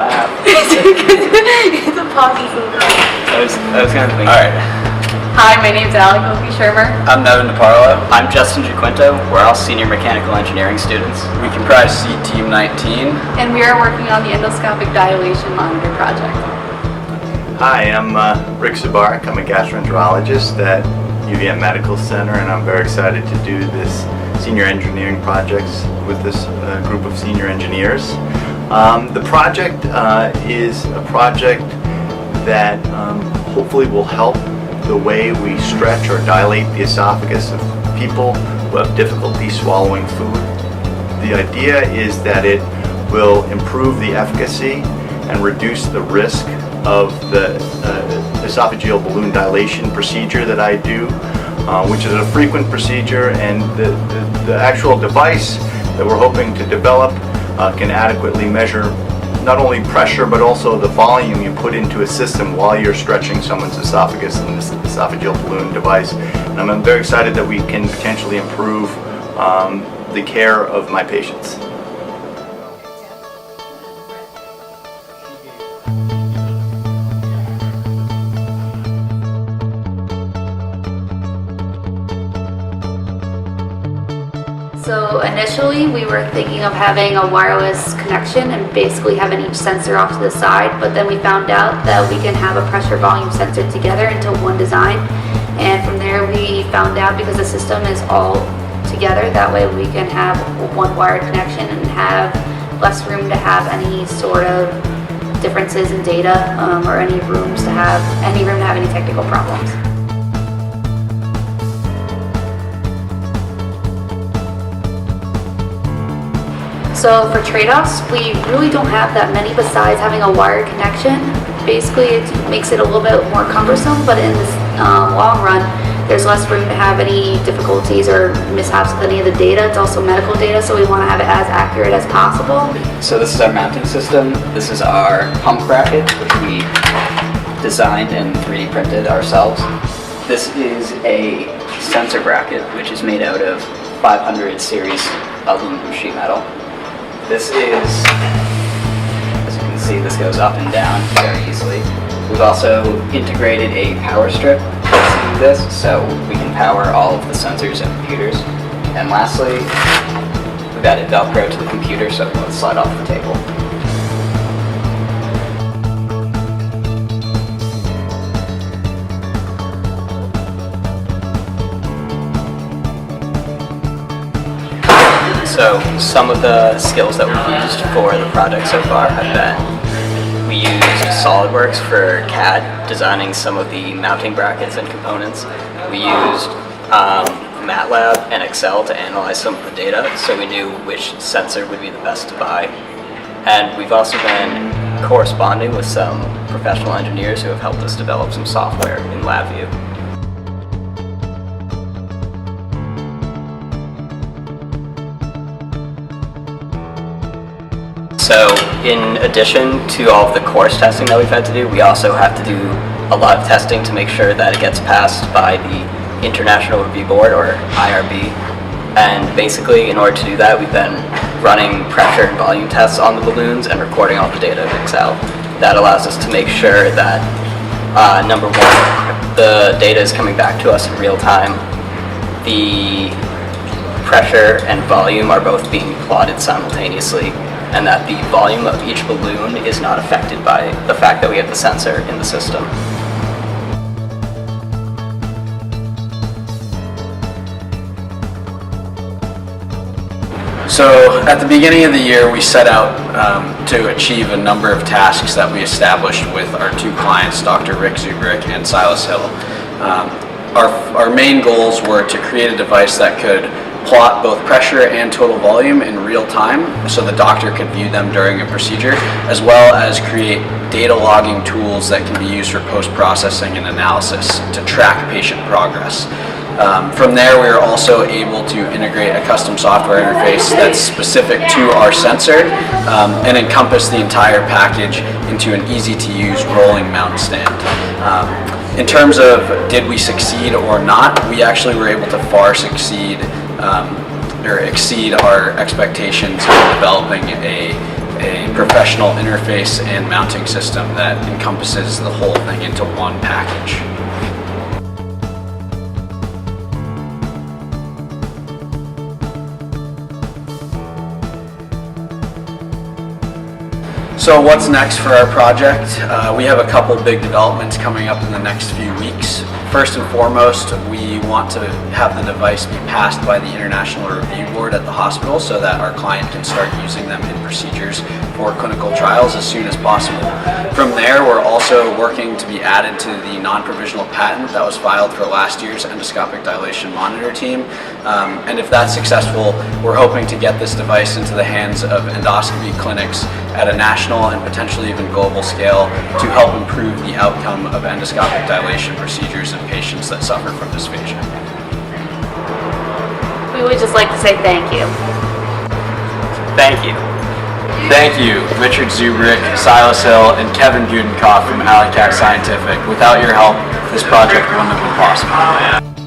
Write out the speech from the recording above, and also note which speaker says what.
Speaker 1: It's a possible.
Speaker 2: I was kind of thinking.
Speaker 3: Alright,
Speaker 1: Hi, my name's Alec Shermer.
Speaker 3: I'm Nevin DeParlo.
Speaker 2: I'm Justin Jaquinto. We're all senior mechanical engineering students.
Speaker 3: We comprise C Team 19.
Speaker 1: And we are working on the endoscopic dilation monitor project.
Speaker 4: Hi, I'm Rick Zabarik. I'm a gastroenterologist at UVM Medical Center, and I'm very excited to do this senior engineering projects with this group of senior engineers. The project is a project that hopefully will help the way we stretch or dilate the esophagus of people who have difficulty swallowing food. The idea is that it will improve the efficacy and reduce the risk of the esophageal balloon dilation procedure that I do, which is a frequent procedure, and the actual device that we're hoping to develop can adequately measure not only pressure but also the volume you put into a system while you're stretching someone's esophagus in this esophageal balloon device. And I'm very excited that we can potentially improve the care of my patients.
Speaker 1: So initially we were thinking of having a wireless connection and basically having each sensor off to the side, but then we found out that we can have a pressure volume sensor together into one design, and from there we found out, because the system is all together, that way we can have one wired connection and have less room to have any sort of differences in data or any room to have any technical problems. So for trade-offs, we really don't have that many besides having a wired connection. Basically, it makes it a little bit more cumbersome, but in this long run, there's less room to have any difficulties or mishaps with any of the data. It's also medical data, so we want to have it as accurate as possible.
Speaker 2: So this is our mounting system. This is our pump bracket, which we designed and 3D printed ourselves. This is a sensor bracket, which is made out of 500 series aluminum sheet metal. This is, as you can see, this goes up and down very easily. We've also integrated a power strip into this, so we can power all of the sensors and computers. And lastly, we've added Velcro to the computer, so it won't slide off the table. So some of the skills that we've used for the project so far have been, we used SolidWorks for CAD, designing some of the mounting brackets and components. We used MATLAB and Excel to analyze some of the data, so we knew which sensor would be the best to buy. And we've also been corresponding with some professional engineers who have helped us develop some software in LabVIEW. So in addition to all of the course testing that we've had to do, we also have to do a lot of testing to make sure that it gets passed by the International Review Board, or IRB. And basically, in order to do that, we've been running pressure and volume tests on the balloons and recording all the data in Excel. That allows us to make sure that, number one, the data is coming back to us in real time. The pressure and volume are both being plotted simultaneously, and that the volume of each balloon is not affected by the fact that we have the sensor in the system.
Speaker 3: So at the beginning of the year, we set out to achieve a number of tasks that we established with our two clients, Dr. Rick Zubrick and Silas Hill. Our main goals were to create a device that could plot both pressure and total volume in real time so the doctor could view them during a procedure, as well as create data logging tools that can be used for post-processing and analysis to track patient progress. From there, we were also able to integrate a custom software interface that's specific to our sensor and encompass the entire package into an easy-to-use rolling mount stand. In terms of did we succeed or not, we actually were able to far succeed or exceed our expectations in developing a professional interface and mounting system that encompasses the whole thing into one package. So what's next for our project? We have a couple big developments coming up in the next few weeks. First and foremost, we want to have the device be passed by the International Review Board at the hospital so that our client can start using them in procedures for clinical trials as soon as possible. From there, we're also working to be added to the non-provisional patent that was filed for last year's Endoscopic Dilation Monitor team. And if that's successful, we're hoping to get this device into the hands of endoscopy clinics at a national and potentially even global scale to help improve the outcome of endoscopic dilation procedures in patients that suffer from dysphagia.
Speaker 1: We would just like to say thank you.
Speaker 2: Thank you.
Speaker 3: Thank you, Richard Zubrick, Silas Hill, and Kevin Gudenkoff from Alicac Scientific. Without your help, this project wouldn't have been possible.